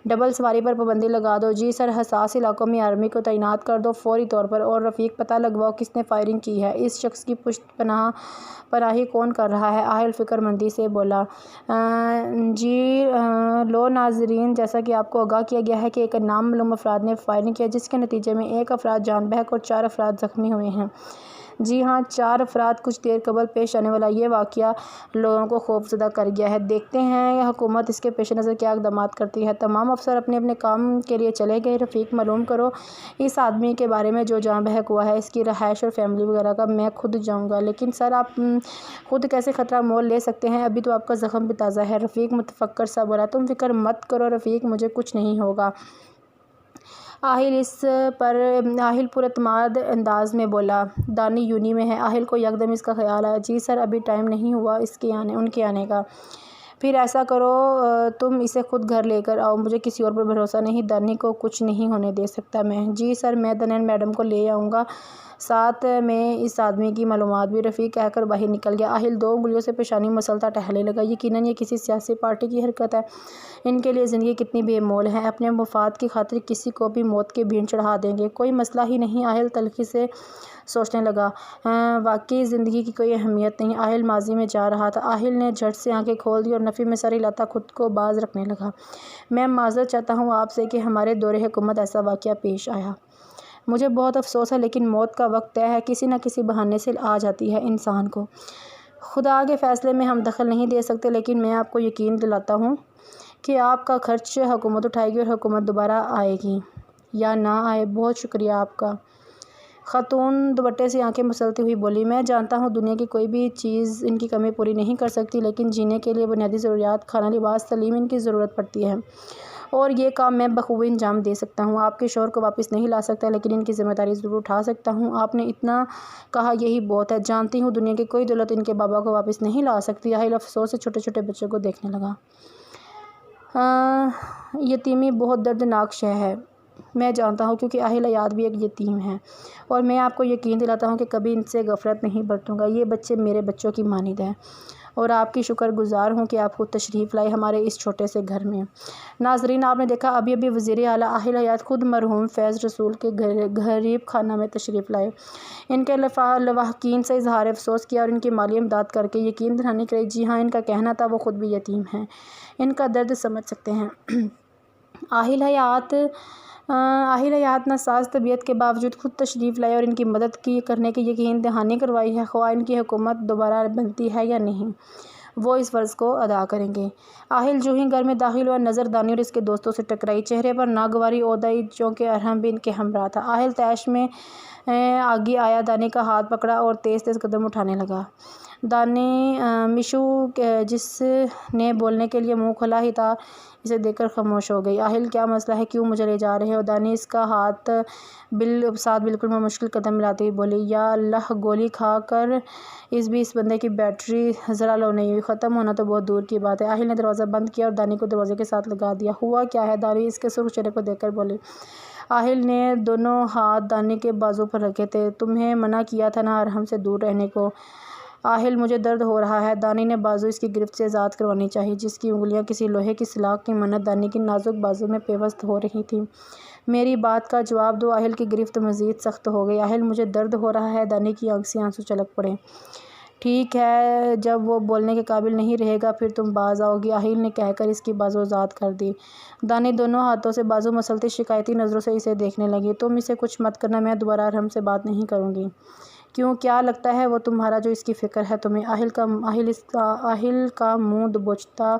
ڈبل سواری پر پابندی لگا دو۔ جی سر، حساس علاقوں میں آرمی کو تعینات کر دو فوری طور پر، اور رفیق پتہ لگواؤ کس نے فائرنگ کی ہے، اس شخص کی پشت پناہی کون کر رہا ہے؟ آہل فکر مندی سے بولا۔ جی لو ناظرین، جیسا کہ آپ کو آگاہ کیا گیا ہے کہ ایک نامعلوم افراد نے فائرنگ کی ہے، جس کے نتیجے میں 1 افراد جان بحق اور 4 افراد زخمی ہوئے ہیں۔ جی ہاں، 4 افراد۔ کچھ دیر قبل پیش آنے والا یہ واقعہ لوگوں کو خوفزدہ کر گیا ہے، دیکھتے ہیں حکومت اس کے پیش نظر کیا اقدامات کرتی ہے۔ تمام افسر اپنے اپنے کام کے لیے چلے گئے۔ رفیق، معلوم کرو اس آدمی کے بارے میں جو جان بحق ہوا ہے، اس کی رہائش اور فیملی وغیرہ کا۔ میں خود جاؤں گا۔ لیکن سر، آپ خود کیسے خطرہ مول لے سکتے ہیں؟ ابھی تو آپ کا زخم بھی تازہ ہے۔ رفیق متفکر سا بولا۔ تم فکر مت کرو رفیق، مجھے کچھ نہیں ہوگا۔ آہل پر اعتماد انداز میں بولا۔ دانی یونی میں ہے؟ آہل کو یکدم اس کا خیال آیا۔ جی سر، ابھی ٹائم نہیں ہوا ان کے آنے کا۔ پھر ایسا کرو تم اسے خود گھر لے کر آؤ، مجھے کسی اور پر بھروسہ نہیں، دانی کو کچھ نہیں ہونے دے سکتا میں۔ جی سر، میں دنین میڈم کو لے آؤں گا، ساتھ میں اس آدمی کی معلومات بھی۔ رفیق کہہ کر باہر نکل گیا۔ آہل 2 انگلیوں سے پیشانی مسلتا ٹہلنے لگا۔ یقیناً یہ کسی سیاسی پارٹی کی حرکت ہے، ان کے لیے زندگی کتنی بے مول ہے، اپنے مفاد کی خاطر کسی کو بھی موت کے بھینٹ چڑھا دیں گے، کوئی مسئلہ ہی نہیں۔ آہل تلخی سے سوچنے لگا، واقعی زندگی کی کوئی اہمیت نہیں۔ آہل ماضی میں جا رہا تھا۔ آہل نے جھٹ سے آنکھیں کھول دی اور نفی میں سر ہلاتا خود کو باز رکھنے لگا۔ میں معذرت چاہتا ہوں آپ سے کہ ہمارے دور حکومت ایسا واقعہ پیش آیا، مجھے بہت افسوس ہے، لیکن موت کا وقت طے ہے، کسی نہ کسی بہانے سے آ جاتی ہے انسان کو، خدا کے فیصلے میں ہم دخل نہیں دے سکتے، لیکن میں آپ کو یقین دلاتا ہوں کہ آپ کا خرچ حکومت اٹھائے گی اور حکومت دوبارہ آئے گی یا نہ آئے۔ بہت شکریہ آپ کا۔ خاتون دوپٹے سے آنکھیں مسلتی ہوئی بولی۔ میں جانتا ہوں دنیا کی کوئی بھی چیز ان کی کمی پوری نہیں کر سکتی، لیکن جینے کے لیے بنیادی ضروریات، کھانا، لباس، تعلیم، ان کی ضرورت پڑتی ہے، اور یہ کام میں بخوبی انجام دے سکتا ہوں۔ آپ کے شوہر کو واپس نہیں لا سکتا، لیکن ان کی ذمہ داری ضرور اٹھا سکتا ہوں۔ آپ نے اتنا کہا یہی بہت ہے۔ جانتی ہوں دنیا کی کوئی دولت ان کے بابا کو واپس نہیں لا سکتی۔ آہل افسوس سے چھوٹے چھوٹے بچوں کو دیکھنے لگا۔ یتیمی بہت دردناک شے ہے، میں جانتا ہوں، کیونکہ آہل حیات بھی ایک یتیم ہے، اور میں آپ کو یقین دلاتا ہوں کہ کبھی ان سے غفلت نہیں برتوں گا۔ یہ بچے میرے بچوں کی مانند ہیں، اور آپ کی شکر گزار ہوں کہ آپ خود تشریف لائے ہمارے اس چھوٹے سے گھر میں۔ ناظرین، آپ نے دیکھا ابھی وزیر اعلیٰ آہل حیات خود مرحوم فیض رسول کے غریب خانہ میں تشریف لائے، ان کے لواحقین سے اظہار افسوس کیا اور ان کی مالی امداد کر کے یقین دلانے کے لیے جی ہاں ان کا کہنا تھا وہ خود بھی یتیم ہیں، ان کا درد سمجھ سکتے ہیں۔ آہل حیات ناساز طبیعت کے باوجود خود تشریف لائے اور ان کی مدد کرنے کی یقین دہانی کروائی ہے، خواہ ان کی حکومت دوبارہ بنتی ہے یا نہیں، وہ اس فرض کو ادا کریں گے۔ آہل جو ہی گھر میں داخل ہوا، نظر دانی اور اس کے دوستوں سے ٹکرائی، چہرے پر ناگواری عہدائی چونکہ ارحم بھی ان کے ہمراہ تھا۔ آہل طیش میں آگے آیا، دانی کا ہاتھ پکڑا اور تیز تیز قدم اٹھانے لگا۔ دانی میشو جس نے بولنے کے لیے منہ کھلا ہی تھا اسے دیکھ کر خاموش ہو گئی۔ آہل کیا مسئلہ ہے، کیوں مجھے لے جا رہے ہو؟ دانی اس کا ساتھ بالکل مشکل قدم ملاتی ہوئی بولی۔ یا اللہ، گولی کھا کر اس بندے کی بیٹری ذرا لو نہیں ہوئی، ختم ہونا تو بہت دور کی بات ہے۔ آہل نے دروازہ بند کیا اور دانی کو دروازے کے ساتھ لگا دیا۔ ہوا کیا ہے؟ دانی اس کے سرخ چہرے کو دیکھ کر بولی۔ آہل نے دونوں ہاتھ دانی کے بازو پر رکھے تھے۔ تمہیں منع کیا تھا نا ارحم سے دور رہنے کو۔ آہل، مجھے درد ہو رہا ہے۔ دانی نے بازو اس کی گرفت سے آزاد کروانی چاہی، جس کی انگلیاں کسی لوہے کی سلاخ کی مانند دانی کی نازک بازو میں پیوست ہو رہی تھیں۔ میری بات کا جواب دو۔ آہل کی گرفت مزید سخت ہو گئی۔ آہل، مجھے درد ہو رہا ہے۔ دانی کی آنکھ سے آنسو چھلک پڑے۔ ٹھیک ہے، جب وہ بولنے کے قابل نہیں رہے گا پھر تم باز آؤ گی، آہل نے کہہ کر اس کی بازو آزاد کر دی۔ دانی دونوں ہاتھوں سے بازو مسلتی شکایتی نظروں سے اسے دیکھنے لگی۔ تم اسے کچھ مت کرنا، میں دوبارہ ارحم سے بات نہیں کروں گی۔ کیوں، کیا لگتا ہے وہ تمہارا جو اس کی فکر ہے تمہیں؟ آہل کا منہ دبوچتا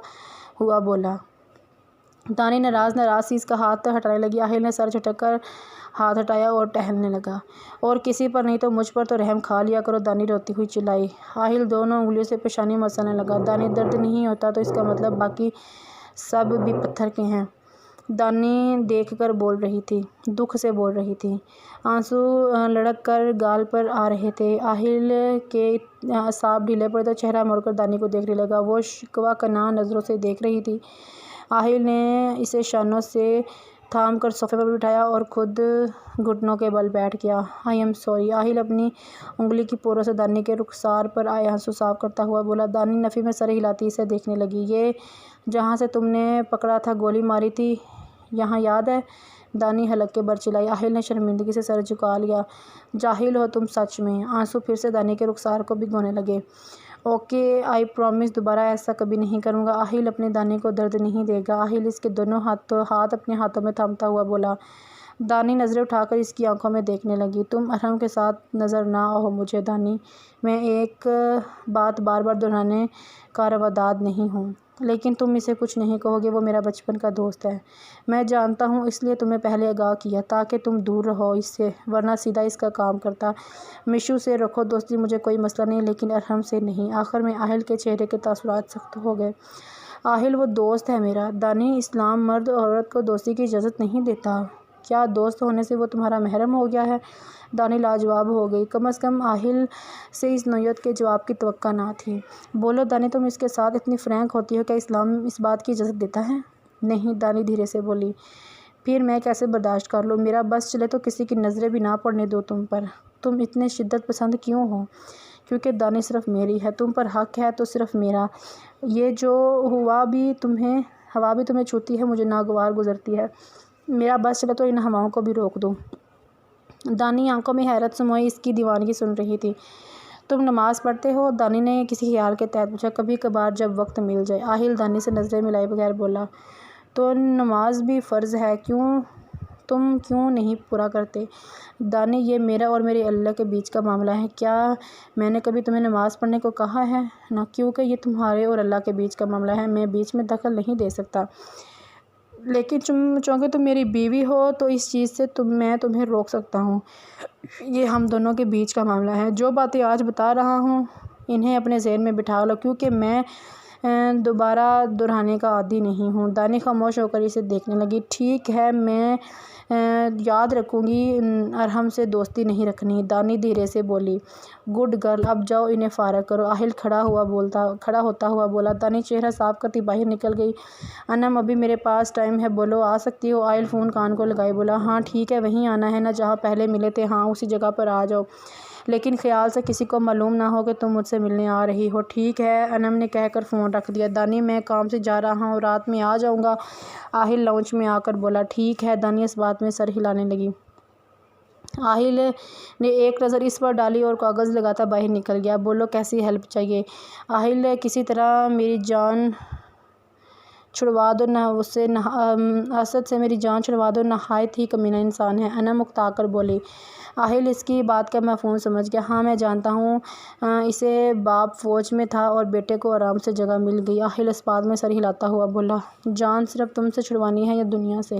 ہوا بولا۔ دانی ناراض سی اس کا ہاتھ ہٹانے لگی۔ آہل نے سر جھٹک کر ہاتھ ہٹایا اور ٹہلنے لگا۔ اور کسی پر نہیں تو مجھ پر تو رحم کھا لیا کرو، دانی روتی ہوئی چلائی۔ آہل دونوں انگلیوں سے پیشانی مسلنے لگا۔ دانی، درد نہیں ہوتا تو اس کا مطلب باقی سب بھی پتھر کے ہیں؟ دانی دیکھ کر بول رہی تھی، دکھ سے بول رہی تھی۔ آنسو لڑک کر گال پر آ رہے تھے۔ آہل کے اعصاب ڈھیلے پڑے تو چہرہ موڑ کر دانی کو دیکھنے لگا۔ وہ شکوہ کناں نظروں سے دیکھ رہی تھی۔ آہل نے اسے شانوں سے تھام کر صوفے پر بٹھایا اور خود گھٹنوں کے بل بیٹھ گیا۔ I am sorry. آہل اپنی انگلی کی پوروں سے دانی کے رخسار پر آئے آنسو صاف کرتا ہوا بولا۔ دانی نفی میں سر ہلاتی اسے دیکھنے لگی۔ یہ جہاں سے تم نے پکڑا تھا گولی ماری تھی، یہاں یاد ہے؟ دانی حلق بر چلائی۔ آہل نے شرمندگی سے سر جھکا لیا۔ جاہل ہو تم سچ میں۔ آنسو پھر سے دانی کے رخسار کو بھگونے لگے۔ اوکے، آئی پرامس، دوبارہ ایسا کبھی نہیں کروں گا۔ آہل اپنے دانی کو درد نہیں دے گا۔ آہل اس کے دونوں ہاتھ اپنے ہاتھوں میں تھامتا ہوا بولا۔ دانی نظریں اٹھا کر اس کی آنکھوں میں دیکھنے لگی۔ تم ارحم کے ساتھ نظر نہ آؤ مجھے دانی۔ میں ایک بات بار بار دہرانے کا رواداد نہیں ہوں، لیکن تم اسے کچھ نہیں کہو گے، وہ میرا بچپن کا دوست ہے۔ میں جانتا ہوں، اس لیے تمہیں پہلے آگاہ کیا تاکہ تم دور رہو اس سے، ورنہ سیدھا اس کا کام کرتا۔ میشو سے رکھو دوستی، مجھے کوئی مسئلہ نہیں، لیکن ارحم سے نہیں۔ آخر میں آہل کے چہرے کے تاثرات سخت ہو گئے۔ آہل، وہ دوست ہے میرا۔ دانی، اسلام مرد اور عورت کو دوستی کی اجازت نہیں دیتا۔ کیا دوست ہونے سے وہ تمہارا محرم ہو گیا ہے؟ دانی لاجواب ہو گئی۔ کم از کم آہل سے اس نوعیت کے جواب کی توقع نہ تھی۔ بولو دانی، تم اس کے ساتھ اتنی فرینک ہوتی ہو، کیا اسلام اس بات کی اجازت دیتا ہے؟ نہیں، دانی دھیرے سے بولی۔ پھر میں کیسے برداشت کر لوں؟ میرا بس چلے تو کسی کی نظریں بھی نہ پڑنے دو تم پر۔ تم اتنے شدت پسند کیوں ہو؟ کیونکہ دانی صرف میری ہے، تم پر حق ہے تو صرف میرا۔ یہ جو ہوا بھی تمہیں چھوتی ہے، مجھے ناگوار گزرتی ہے۔ میرا بس چلے تو ان ہواؤں کو بھی روک دوں۔ دانی آنکھوں میں حیرت سموئے اس کی دیوانگی سن رہی تھی۔ تم نماز پڑھتے ہو؟ دانی نے کسی خیال کے تحت پوچھا۔ کبھی کبھار جب وقت مل جائے۔ آہل دانی سے نظریں ملائے بغیر بولا۔ تو نماز بھی فرض ہے، تم کیوں نہیں پورا کرتے؟ دانی، یہ میرا اور میرے اللہ کے بیچ کا معاملہ ہے۔ کیا میں نے کبھی تمہیں نماز پڑھنے کو کہا ہے؟ نہ، کیونکہ یہ تمہارے اور اللہ کے بیچ کا معاملہ ہے، میں بیچ میں دخل نہیں دے سکتا۔ لیکن چونکہ تم میری بیوی ہو تو اس چیز سے میں تمہیں روک سکتا ہوں۔ یہ ہم دونوں کے بیچ کا معاملہ ہے۔ جو باتیں آج بتا رہا ہوں انہیں اپنے ذہن میں بٹھا لو، کیونکہ میں دوبارہ دہرانے کا عادی نہیں ہوں۔ دانی خاموش ہو کر اسے دیکھنے لگی۔ ٹھیک ہے، میں یاد رکھوں گی، ارحم سے دوستی نہیں رکھنی، دانی دھیرے سے بولی۔ گڈ گرل، اب جاؤ انہیں فارغ کرو۔ آہل کھڑا ہوتا ہوا بولا۔ دانی چہرہ صاف کرتی باہر نکل گئی۔ انم، ابھی میرے پاس ٹائم ہے، بولو آ سکتی ہو؟ آہل فون کان کو لگائے بولا۔ ہاں ٹھیک ہے، وہیں آنا ہے نا جہاں پہلے ملے تھے؟ ہاں، اسی جگہ پر آ جاؤ، لیکن خیال سے کسی کو معلوم نہ ہو کہ تم مجھ سے ملنے آ رہی ہو۔ ٹھیک ہے، انم نے کہہ کر فون رکھ دیا۔ دانی، میں کام سے جا رہا ہوں، رات میں آ جاؤں گا، آہل لاؤنج میں آ کر بولا۔ ٹھیک ہے، دانی اس بات میں سر ہلانے لگی۔ آہل نے ایک نظر اس پر ڈالی اور کاغذ لگاتا باہر نکل گیا۔ بولو، کیسی ہیلپ چاہیے؟ آہل، کسی طرح میری جان چھڑوا دو، اسد سے میری جان چھڑوا دو، نہایت ہی کمینہ انسان ہے، انم اکتا کر بولی۔ آہل اس کی بات کا مفہوم سمجھ گیا۔ ہاں میں جانتا ہوں، اسے باپ فوج میں تھا اور بیٹے کو آرام سے جگہ مل گئی۔ آہل اس بات میں سر ہلاتا ہوا بولا۔ جان صرف تم سے چھڑوانی ہے یا دنیا سے؟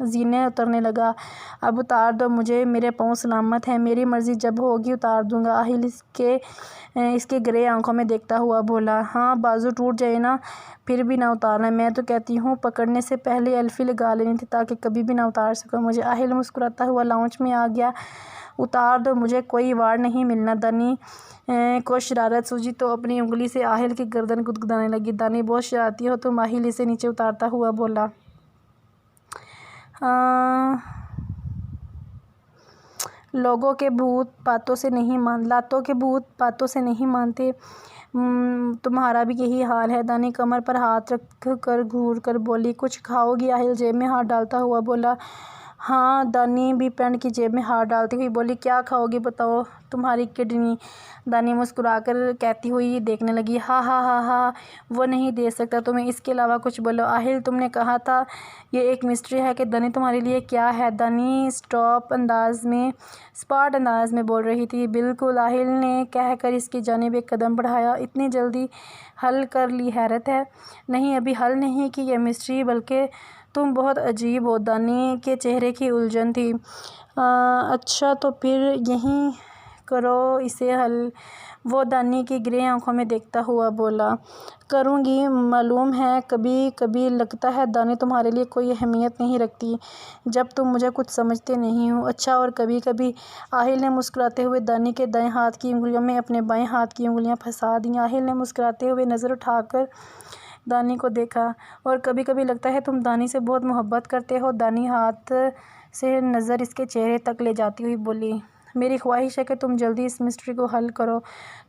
زینے اترنے لگا۔ اب اتار دو مجھے، میرے پاؤں سلامت ہیں، میری مرضی جب ہوگی اتار دوں گا۔ آہل اس کے گرے آنکھوں میں دیکھتا ہوا بولا، ہاں بازو ٹوٹ جائے نا پھر بھی نہ اتارنا، میں تو کہتی ہوں پکڑنے سے پہلے الفی لگا لینی تھی تاکہ کبھی بھی نہ اتار سکو مجھے۔ آہل مسکراتا ہوا لاؤنج میں آ گیا۔ اتار دو مجھے، کوئی ایوارڈ نہیں ملنا۔ دانی کو شرارت سوجی تو اپنی انگلی سے آہل کی گردن گدگدانے لگی۔ دانی بہت شرارتی ہو تم، آہل اسے نیچے اتارتا ہوا بولا۔ لاتوں کے بھوت باتوں سے نہیں مانتے، تمہارا بھی یہی حال ہے۔ دانی کمر پر ہاتھ رکھ کر گھور کر بولی، کچھ کھاؤ گی؟ آہل جیب میں ہاتھ ڈالتا ہوا بولا۔ ہاں۔ دانی بھی پینٹ کی جیب میں ہاتھ ڈالتی ہوئی بولی، کیا کھاؤ گی بتاؤ؟ تمہاری کڈنی۔ دانی مسکرا کر کہتی ہوئی دیکھنے لگی، ہاں ہاں ہاں ہاں، وہ نہیں دے سکتا تمہیں، اس کے علاوہ کچھ بولو۔ آہل تم نے کہا تھا یہ ایک مسٹری ہے کہ دانی تمہارے لیے کیا ہے؟ دانی اسپاٹ انداز میں بول رہی تھی۔ بالکل، آہل نے کہہ کر اس کی جانب ایک قدم بڑھایا۔ اتنی جلدی حل کر لی؟ حیرت ہے۔ نہیں، ابھی حل نہیں کی یہ مسٹری، بلکہ تم بہت عجیب ہو۔ دانی کے چہرے کی الجھن تھی۔ اچھا تو پھر یہیں کرو اسے حل، وہ دانی کی گرے آنکھوں میں دیکھتا ہوا بولا۔ کروں گی، معلوم ہے کبھی کبھی لگتا ہے دانی تمہارے لیے کوئی اہمیت نہیں رکھتی، جب تم مجھے کچھ سمجھتے نہیں ہو۔ اچھا، اور کبھی کبھی؟ آہل نے مسکراتے ہوئے دانی کے دائیں ہاتھ کی انگلیوں میں اپنے بائیں ہاتھ کی انگلیاں پھنسا دیں۔ آہل نے مسکراتے ہوئے نظر اٹھا کر دانی کو دیکھا۔ اور کبھی کبھی لگتا ہے تم دانی سے بہت محبت کرتے ہو۔ دانی ہاتھ سے نظر اس کے چہرے تک لے جاتی ہوئی بولی، میری خواہش ہے کہ تم جلدی اس مسٹری کو حل کرو۔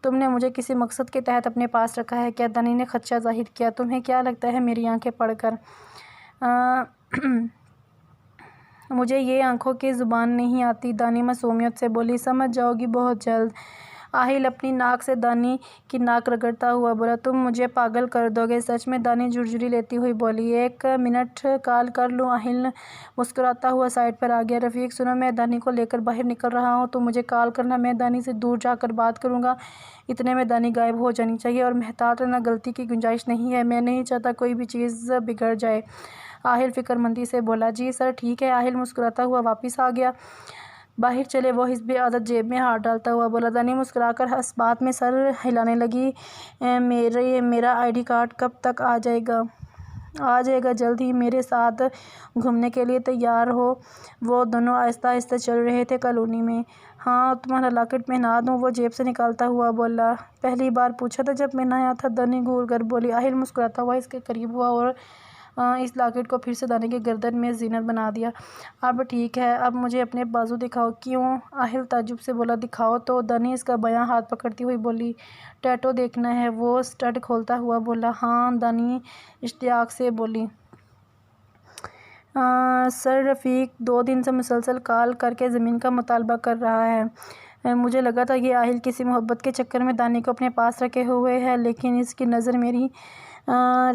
تم نے مجھے کسی مقصد کے تحت اپنے پاس رکھا ہے کیا؟ دانی نے خدشہ ظاہر کیا۔ تمہیں کیا لگتا ہے میری آنکھیں پڑھ کر؟ مجھے یہ آنکھوں کی زبان نہیں آتی، دانی معصومیت سے بولی، سمجھ جاؤ گی بہت جلد۔ آہل اپنی ناک سے دانی کی ناک رگڑتا ہوا بولا، تم مجھے پاگل کر دو گے سچ میں؟ دانی جھرجھری لیتی ہوئی بولی، ایک منٹ کال کر لوں؟ آہل مسکراتا ہوا سائڈ پر آ گیا۔ رفیق سنو، میں دانی کو لے کر باہر نکل رہا ہوں، تم مجھے کال کرنا، میں دانی سے دور جا کر بات کروں گا۔ اتنے میں دانی غائب ہو جانی چاہیے، اور محتاط رہنا، غلطی کی گنجائش نہیں ہے، میں نہیں چاہتا کوئی بھی چیز بگڑ جائے۔ آہل فکر مندی سے بولا، جی سر ٹھیک ہے۔ آہل مسکراتا ہوا واپس آ گیا۔ باہر چلے، وہ حسبِ عادت جیب میں ہاتھ ڈالتا ہوا بولا۔ دانی مسکرا کر اس بات میں سر ہلانے لگی، میرا آئی ڈی کارڈ کب تک آ جائے گا؟ آ جائے گا جلد ہی، میرے ساتھ گھومنے کے لیے تیار ہو؟ وہ دونوں آہستہ آہستہ چل رہے تھے کالونی میں۔ ہاں، تمہارا لاکٹ پہنا دوں؟ وہ جیب سے نکالتا ہوا بولا۔ پہلی بار پوچھا تھا جب پہنایا تھا، دانی گھور کر بولی۔ آہل مسکراتا ہوا اس کے قریب ہوا اور اس لاکٹ کو پھر سے دانی کی گردن میں زینت بنا دیا۔ اب ٹھیک ہے، اب مجھے اپنے بازو دکھاؤ۔ کیوں؟ آہل تعجب سے بولا، دکھاؤ تو؟ دانی اس کا بایاں ہاتھ پکڑتی ہوئی بولی، ٹیٹو دیکھنا ہے؟ وہ اسٹڈ کھولتا ہوا بولا۔ ہاں، دانی اشتیاق سے بولی۔ سر، رفیق 2 دن سے مسلسل کال کر کے زمین کا مطالبہ کر رہا ہے، مجھے لگا تھا یہ آہل کسی محبت کے چکر میں دانی کو اپنے پاس رکھے ہوئے ہے، لیکن اس کی نظر میری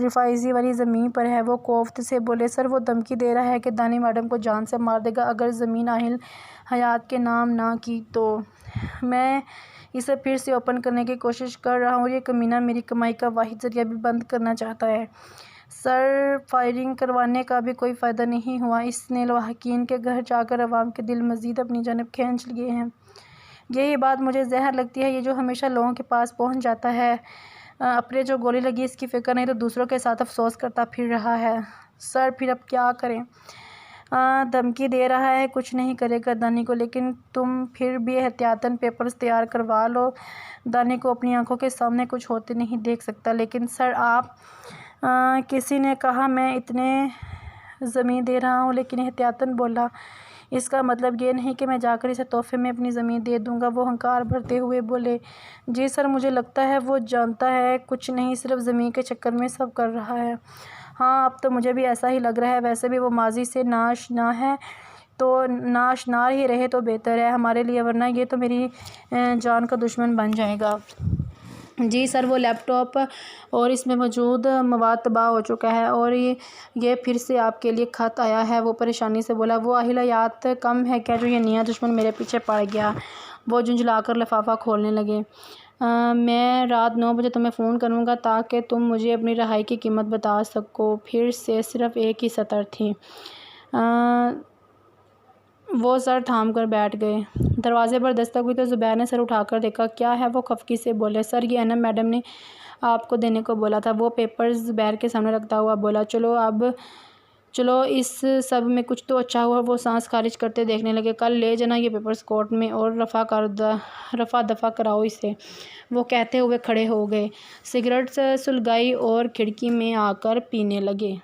رفائضی والی زمین پر ہے۔ وہ کوفت سے بولے، سر وہ دھمکی دے رہا ہے کہ دانی میڈم کو جان سے مار دے گا اگر زمین آہل حیات کے نام نہ کی تو۔ میں اسے پھر سے اوپن کرنے کی کوشش کر رہا ہوں اور یہ کمینہ میری کمائی کا واحد ذریعہ بھی بند کرنا چاہتا ہے۔ سر، فائرنگ کروانے کا بھی کوئی فائدہ نہیں ہوا، اس نے لواحقین کے گھر جا کر عوام کے دل مزید اپنی جانب کھینچ لیے ہیں۔ یہی بات مجھے زہر لگتی ہے، یہ جو ہمیشہ لوگوں کے پاس پہنچ جاتا ہے، اپنے جو گولی لگی اس کی فکر نہیں تو دوسروں کے ساتھ افسوس کرتا پھر رہا ہے۔ سر، پھر اب کیا کریں؟ دھمکی دے رہا ہے، کچھ نہیں کرے گا دانی کو، لیکن تم پھر بھی احتیاطاً پیپرز تیار کروا لو۔ دانی کو اپنی آنکھوں کے سامنے کچھ ہوتے نہیں دیکھ سکتا۔ لیکن سر آپ، کسی نے کہا میں اتنے زمین دے رہا ہوں، لیکن احتیاطاً بولا، اس کا مطلب یہ نہیں کہ میں جا کر اسے تحفے میں اپنی زمین دے دوں گا۔ وہ ہنکار بھرتے ہوئے بولے، جی سر، مجھے لگتا ہے وہ جانتا ہے کچھ نہیں، صرف زمین کے چکر میں سب کر رہا ہے۔ ہاں، اب تو مجھے بھی ایسا ہی لگ رہا ہے، ویسے بھی وہ ماضی سے ناآشنا ہے تو ناآشنا ہی رہے تو بہتر ہے ہمارے لیے، ورنہ یہ تو میری جان کا دشمن بن جائے گا۔ جی سر، وہ لیپ ٹاپ اور اس میں موجود مواد تباہ ہو چکا ہے، اور یہ پھر سے آپ کے لیے خط آیا ہے۔ وہ پریشانی سے بولا، وہ آہل حیات کم ہے کیا جو یہ نیا دشمن میرے پیچھے پڑ گیا؟ وہ جھنجھلا کر لفافہ کھولنے لگے۔ میں رات 9 بجے تمہیں فون کروں گا تاکہ تم مجھے اپنی رہائی کی قیمت بتا سکو۔ پھر سے صرف ایک ہی سطر تھی۔ وہ سر تھام کر بیٹھ گئے۔ دروازے پر دستک ہوئی تو زبیر نے سر اٹھا کر دیکھا۔ کیا ہے؟ وہ خفگی سے بولے۔ سر یہ انم میڈم نے آپ کو دینے کو بولا تھا۔ وہ پیپرز زبیر کے سامنے رکھتا ہوا بولا۔ چلو اس سب میں کچھ تو اچھا ہوا۔ وہ سانس خارج کرتے دیکھنے لگے۔ کل لے جانا یہ پیپرز کورٹ میں اور رفع دفع کراؤ اسے، وہ کہتے ہوئے کھڑے ہو گئے، سگریٹ سلگائی اور کھڑکی میں آ کر پینے لگے۔